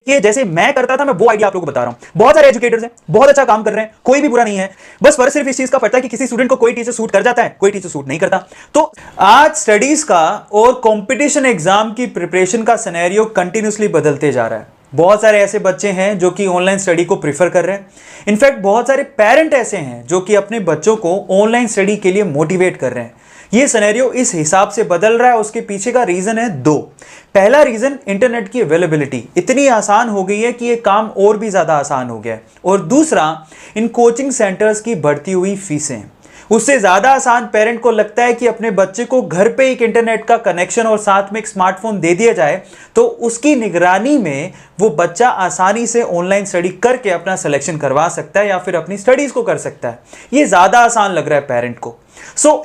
ये जैसे मैं करता था, मैं वो आइडिया आप लोगों को बता रहा हूं। बहुत सारे एजुकेटर्स हैं, बहुत अच्छा काम कर रहे हैं, कोई भी बुरा नहीं है। बस फर्क सिर्फ इस चीज का पड़ता है कि किसी स्टूडेंट को कोई टीचर सूट कर जाता है, कोई टीचर सूट नहीं करता। तो आज स्टडीज का और कंपटीशन एग्जाम की प्रिपरेशन का सिनेरियो कंटिन्यूसली बदलते जा रहा है। बहुत सारे ऐसे बच्चे हैं जो कि ऑनलाइन स्टडी को प्रीफर कर रहे हैं। इनफैक्ट बहुत सारे पेरेंट ऐसे हैं जो कि अपने बच्चों को ऑनलाइन स्टडी के लिए मोटिवेट कर रहे हैं। ये सिनेरियो इस हिसाब से बदल रहा है, उसके पीछे का रीजन है दो। पहला रीजन, इंटरनेट की अवेलेबिलिटी इतनी आसान हो गई है कि ये काम और भी ज्यादा आसान हो गया है। और दूसरा, इन कोचिंग सेंटर्स की बढ़ती हुई फीसें। उससे ज्यादा आसान पेरेंट को लगता है कि अपने बच्चे को घर पे एक इंटरनेट का कनेक्शन और साथ में एक स्मार्टफोन दे दिया जाए तो उसकी निगरानी में वो बच्चा आसानी से ऑनलाइन स्टडी करके अपना सिलेक्शन करवा सकता है या फिर अपनी स्टडीज को कर सकता है। ये ज्यादा आसान लग रहा है पेरेंट को।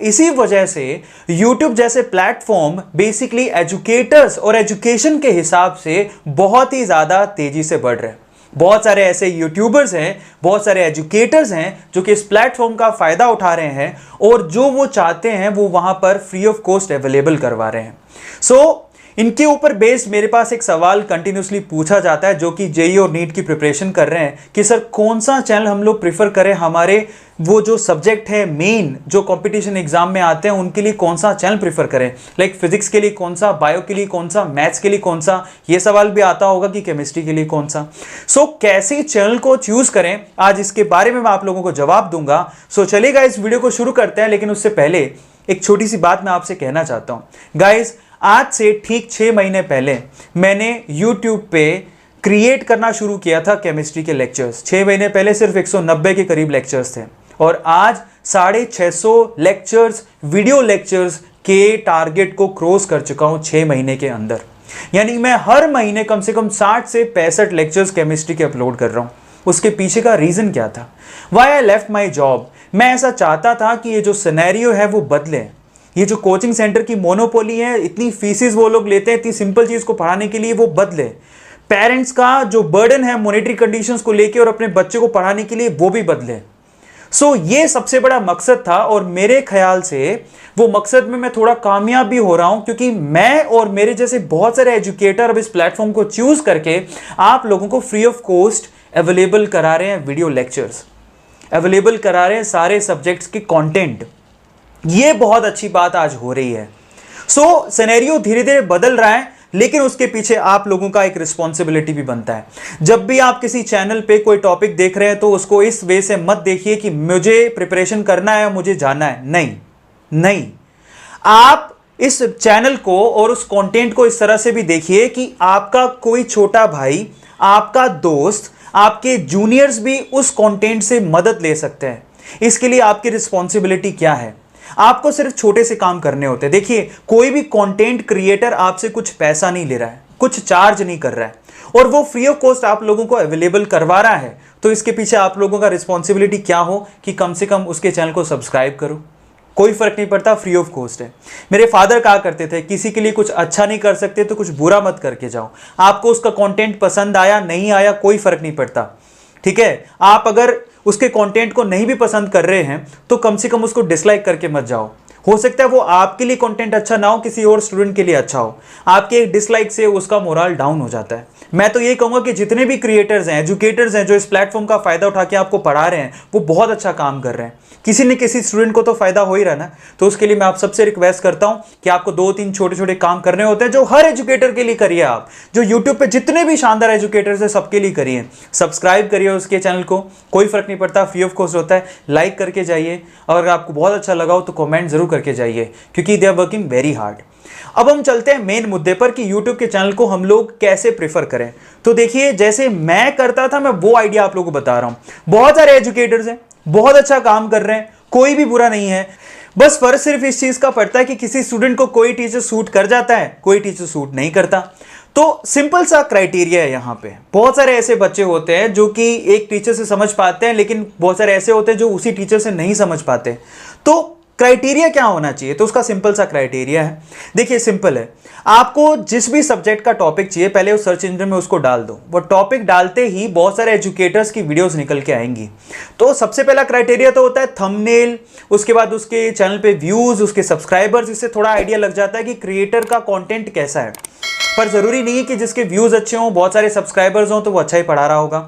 इसी वजह से YouTube जैसे प्लेटफॉर्म बेसिकली एजुकेटर्स और एजुकेशन के हिसाब से बहुत ही ज्यादा तेजी से बढ़ रहे हैं। बहुत सारे ऐसे यूट्यूबर्स हैं, बहुत सारे एजुकेटर्स हैं जो कि इस प्लेटफॉर्म का फायदा उठा रहे हैं और जो वो चाहते हैं वो वहां पर फ्री ऑफ कॉस्ट अवेलेबल करवा रहे हैं। इनके ऊपर बेस्ड मेरे पास एक सवाल कंटिन्यूसली पूछा जाता है जो कि जेईई और नीट की प्रिपरेशन कर रहे हैं कि सर कौन सा चैनल हम लोग प्रीफर करें, हमारे वो जो सब्जेक्ट है मेन जो कंपटीशन एग्जाम में आते हैं उनके लिए कौन सा चैनल प्रीफर करें। लाइक फिजिक्स के लिए कौन सा, बायो के लिए कौन सा, मैथ्स के लिए कौन सा, ये सवाल भी आता होगा कि केमिस्ट्री के लिए कौन सा। कैसे चैनल को चूज करें, आज इसके बारे में मैं आप लोगों को जवाब दूंगा। चलिएगा इस वीडियो को शुरू करते हैं, लेकिन उससे पहले एक छोटी सी बात मैं आपसे कहना चाहता हूं। गाइज, आज से ठीक 6 महीने पहले मैंने YouTube पे क्रिएट करना शुरू किया था केमिस्ट्री के लेक्चर्स। 6 महीने पहले सिर्फ 190 के करीब लेक्चर्स थे और आज 650 लेक्चर्स, वीडियो लेक्चर्स के टारगेट को क्रॉस कर चुका हूं 6 महीने के अंदर। यानी मैं हर महीने कम से कम 60 से 65 लेक्चर्स केमिस्ट्री के अपलोड कर रहा हूं। उसके पीछे का रीजन क्या था? Why I left my job. मैं ऐसा चाहता था कि ये जो सिनेरियो है वो बदले। ये जो कोचिंग सेंटर की मोनोपोली है, इतनी फीसिस वो लोग लेते हैं इतनी सिंपल चीज को पढ़ाने के लिए, वो बदले। पेरेंट्स का जो बर्डन है मॉनेटरी कंडीशंस को लेके और अपने बच्चे को पढ़ाने के लिए, वो भी बदले। ये सबसे बड़ा मकसद था और मेरे ख्याल से वो मकसद में मैं थोड़ा कामयाब भी हो रहा हूं, क्योंकि मैं और मेरे जैसे बहुत सारे एजुकेटर अब इस प्लेटफॉर्म को चूज करके आप लोगों को फ्री ऑफ कॉस्ट अवेलेबल करा रहे हैं, वीडियो लेक्चर्स अवेलेबल करा रहे हैं, सारे सब्जेक्ट्स के कंटेंट। ये बहुत अच्छी बात आज हो रही है। सिनेरियो धीरे धीरे बदल रहा है, लेकिन उसके पीछे आप लोगों का एक रिस्पॉन्सिबिलिटी भी बनता है। जब भी आप किसी चैनल पे कोई टॉपिक देख रहे हैं तो उसको इस वे से मत देखिए कि मुझे प्रिपरेशन करना है, मुझे जाना है। नहीं, आप इस चैनल को और उस कंटेंट को इस तरह से भी देखिए कि आपका कोई छोटा भाई, आपका दोस्त, आपके जूनियर्स भी उस कंटेंट से मदद ले सकते हैं। इसके लिए आपकी रिस्पॉन्सिबिलिटी क्या है? आपको सिर्फ छोटे से काम करने होते हैं। देखिए, कोई भी कंटेंट क्रिएटर आपसे कुछ पैसा नहीं ले रहा है, कुछ चार्ज नहीं कर रहा है और वो फ्री ऑफ कॉस्ट आप लोगों को अवेलेबल करवा रहा है। तो इसके पीछे आप लोगों का रिस्पॉन्सिबिलिटी क्या हो कि कम से कम उसके चैनल को सब्सक्राइब करो। कोई फर्क नहीं पड़ता, फ्री ऑफ कॉस्ट है। मेरे फादर कहा करते थे, किसी के लिए कुछ अच्छा नहीं कर सकते तो कुछ बुरा मत करके जाओ। आपको उसका कंटेंट पसंद आया नहीं आया कोई फर्क नहीं पड़ता, ठीक है। आप अगर उसके कंटेंट को नहीं भी पसंद कर रहे हैं तो कम से कम उसको डिसलाइक करके मत जाओ। हो सकता है वो आपके लिए कंटेंट अच्छा ना हो, किसी और स्टूडेंट के लिए अच्छा हो। आपके एक डिसलाइक से उसका मोरल डाउन हो जाता है। मैं तो ये कहूंगा कि जितने भी क्रिएटर्स हैं, एजुकेटर्स हैं जो इस प्लेटफॉर्म का फायदा उठा के आपको पढ़ा रहे हैं, वो बहुत अच्छा काम कर रहे हैं। किसी न किसी स्टूडेंट को तो फायदा हो ही रहा ना। तो उसके लिए मैं आप सबसे रिक्वेस्ट करता हूं कि आपको 2-3 छोटे छोटे काम करने होते हैं जो हर एजुकेटर के लिए करिए। आप जो यूट्यूब पे जितने भी शानदार एजुकेटर्स हैं सबके लिए करिए। सब्सक्राइब करिए उसके चैनल को, कोई फर्क नहीं पड़ता, फ्री ऑफ कॉस्ट होता है। लाइक करके जाइए और अगर आपको बहुत अच्छा लगा हो तो कमेंट जरूर करके जाइए, क्योंकि they are working very hard. अब हम चलते हैं मेन मुद्दे पर कि YouTube के चैनल को हम लोग कैसे प्रेफर करें। तो देखिए, जैसे मैं करता था, मैं वो आइडिया आप लोगों को बता रहा हूं। बहुत सारे एजुकेटर्स हैं, बहुत अच्छा काम कर रहे हैं, कोई भी बुरा नहीं है। बस फर्क सिर्फ इस चीज का पड़ता है कि किसी स्टूडेंट को कोई टीचर सूट कर जाता है, कोई टीचर सूट नहीं करता। तो सिंपल सा क्राइटेरिया है यहाँ पे। बहुत सारे ऐसे बच्चे होते हैं जो कि एक टीचर से समझ पाते हैं, लेकिन बहुत सारे ऐसे होते हैं जो उसी टीचर से नहीं समझ पाते। तो क्राइटेरिया क्या होना चाहिए, तो उसका सिंपल सा क्राइटेरिया है। देखिए सिंपल है, आपको जिस भी सब्जेक्ट का टॉपिक चाहिए पहले उस सर्च इंजन में उसको डाल दो, वो टॉपिक डालते ही बहुत सारे एजुकेटर्स की वीडियोस निकल के आएंगी। तो सबसे पहला क्राइटेरिया तो होता है थंबनेल, उसके बाद उसके चैनल पे व्यूज, उसके सब्सक्राइबर्स, इससे थोड़ा आइडिया लग जाता है कि क्रिएटर का कंटेंट कैसा है। पर जरूरी नहीं है कि जिसके व्यूज अच्छे हों, बहुत सारे सब्सक्राइबर्स हों तो वो अच्छा ही पढ़ा रहा होगा।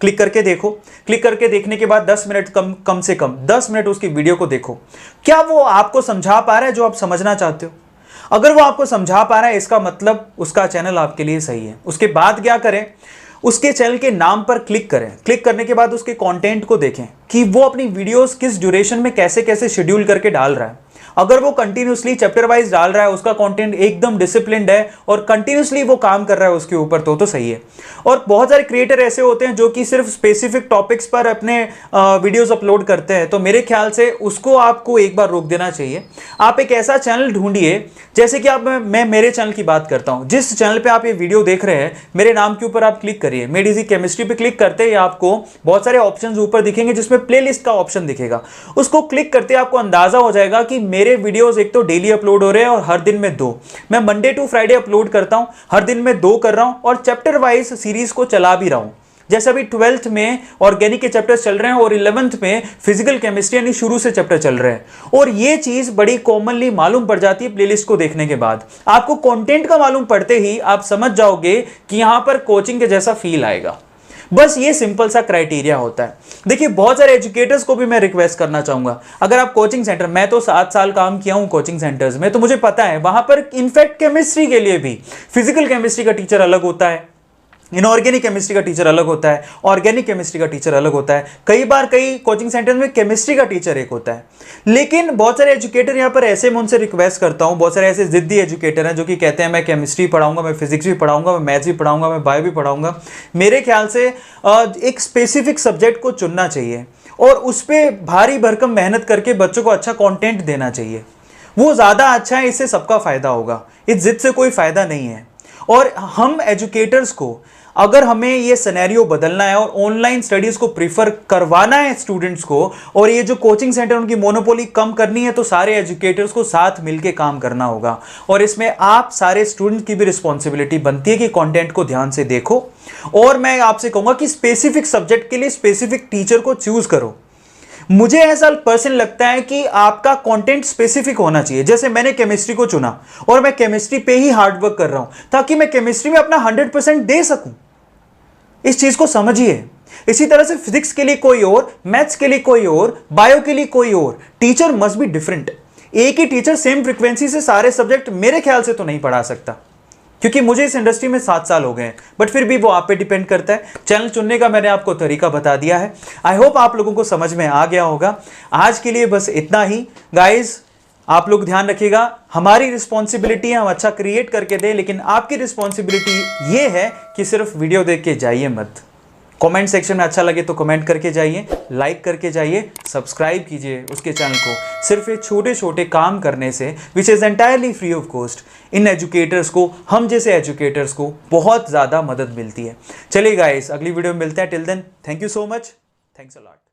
क्लिक करके देखो, क्लिक करके देखने के बाद 10 मिनट कम से कम 10 मिनट उसकी वीडियो को देखो, क्या वो आपको समझा पा रहा है जो आप समझना चाहते हो। अगर वो आपको समझा पा रहा है इसका मतलब उसका चैनल आपके लिए सही है। उसके बाद क्या करें, उसके चैनल के नाम पर क्लिक करें, क्लिक करने के बाद उसके कंटेंट को देखें कि वो अपनी वीडियोस किस ड्यूरेशन में कैसे कैसे शेड्यूल करके डाल रहा है। अगर वो कंटिन्यूसली चैप्टर वाइज डाल रहा है, उसका कंटेंट एकदम डिसिप्लिन्ड है और कंटिन्यूसली वो काम कर रहा है उसके ऊपर, तो सही है। और बहुत सारे क्रिएटर ऐसे होते हैं जो कि सिर्फ स्पेसिफिक टॉपिक्स पर अपने वीडियोस अपलोड करते हैं, तो मेरे ख्याल से उसको आपको एक बार रोक देना चाहिए। आप एक ऐसा चैनल ढूंढिए, जैसे कि आप मैं मेरे चैनल की बात करता हूं, जिस चैनल पे आप ये वीडियो देख रहे हैं मेरे नाम के ऊपर आप क्लिक करिए, मेड इजी केमिस्ट्री पे क्लिक करते ही आपको बहुत सारे ऑप्शंस ऊपर दिखेंगे जिसमें प्लेलिस्ट का ऑप्शन दिखेगा। उसको क्लिक करते आपको अंदाजा हो जाएगा कि मेरे वीडियोस एक तो डेली अपलोड हो रहे हैं और हर दिन में 2, मैं मंडे टू फ्राइडे अपलोड करता हूं, हर दिन में 2 कर रहा हूं और चैप्टर वाइज सीरीज को चला भी रहा हूं। जैसे अभी 12th में ऑर्गेनिक के चैप्टर्स चल रहे हैं और 11th में फिजिकल केमिस्ट्री यानी शुरू से चैप्टर चल रहे हैं। और ये चीज बड़ी कॉमनली मालूम पड़ जाती है प्लेलिस्ट को देखने के बाद। आपको कंटेंट का मालूम पड़ते ही आप समझ जाओगे कि यहां पर कोचिंग के जैसा फील आएगा। बस ये सिंपल सा क्राइटेरिया होता है। देखिए बहुत सारे एजुकेटर्स को भी मैं रिक्वेस्ट करना चाहूंगा, अगर आप कोचिंग सेंटर, मैं तो 7 साल काम किया हूं कोचिंग सेंटर्स में, तो मुझे पता है वहां पर इनफैक्ट केमिस्ट्री के लिए भी फिजिकल केमिस्ट्री का टीचर अलग होता है, इनऑर्गेनिक केमिस्ट्री का टीचर अलग होता है, ऑर्गेनिक केमिस्ट्री का टीचर अलग होता है, कई बार कई कोचिंग सेंटर में केमिस्ट्री का टीचर एक होता है। लेकिन बहुत सारे एजुकेटर यहाँ पर ऐसे मैं उनसे रिक्वेस्ट करता हूँ, बहुत सारे ऐसे जिद्दी एजुकेटर हैं जो कि कहते हैं मैं केमिस्ट्री पढ़ाऊंगा, मैं फिजिक्स भी पढ़ाऊंगा, मैं मैथ्स भी पढ़ाऊंगा, मैं बायो भी पढ़ाऊंगा। मेरे ख्याल से एक स्पेसिफिक सब्जेक्ट को चुनना चाहिए और उस पर भारी भरकम मेहनत करके बच्चों को अच्छा कॉन्टेंट देना चाहिए। वो ज़्यादा अच्छा है, इससे सबका फायदा होगा, इस जिद से कोई फायदा नहीं है। और हम एजुकेटर्स को अगर हमें ये सिनेरियो बदलना है और ऑनलाइन स्टडीज को प्रीफर करवाना है स्टूडेंट्स को, और ये जो कोचिंग सेंटर उनकी मोनोपोली कम करनी है, तो सारे एजुकेटर्स को साथ मिलकर काम करना होगा। और इसमें आप सारे स्टूडेंट की भी रिस्पॉन्सिबिलिटी बनती है कि कंटेंट को ध्यान से देखो। और मैं आपसे कहूंगा कि स्पेसिफिक सब्जेक्ट के लिए स्पेसिफिक टीचर को चूज करो। मुझे ऐसा पर्सन लगता है कि आपका कंटेंट स्पेसिफिक होना चाहिए। जैसे मैंने केमिस्ट्री को चुना और मैं केमिस्ट्री पे ही हार्डवर्क कर रहा हूं ताकि मैं केमिस्ट्री में अपना 100% दे सकूं। इस चीज को समझिए। इसी तरह से फिजिक्स के लिए कोई और, मैथ्स के लिए कोई और, बायो के लिए कोई और। Teacher must be different. एक ही टीचर सेम फ्रीक्वेंसी से सारे सब्जेक्ट मेरे ख्याल से तो नहीं पढ़ा सकता, क्योंकि मुझे इस इंडस्ट्री में 7 साल हो गए हैं। बट फिर भी वो आप पे डिपेंड करता है। चैनल चुनने का मैंने आपको तरीका बता दिया है। आई होप आप लोगों को समझ में आ गया होगा। आज के लिए बस इतना ही गाइज। आप लोग ध्यान रखिएगा, हमारी रिस्पॉन्सिबिलिटी है हम अच्छा क्रिएट करके दें, लेकिन आपकी रिस्पॉन्सिबिलिटी ये है कि सिर्फ वीडियो देख के जाइए मत। कमेंट सेक्शन में अच्छा लगे तो कमेंट करके जाइए, लाइक करके जाइए, सब्सक्राइब कीजिए उसके चैनल को। सिर्फ ये छोटे छोटे काम करने से, which is entirely free of cost, in educators को, हम जैसे एजुकेटर्स को बहुत ज़्यादा मदद मिलती है। चलिए गाइस, अगली वीडियो में मिलते हैं। Till then, thank you so much, thanks a lot.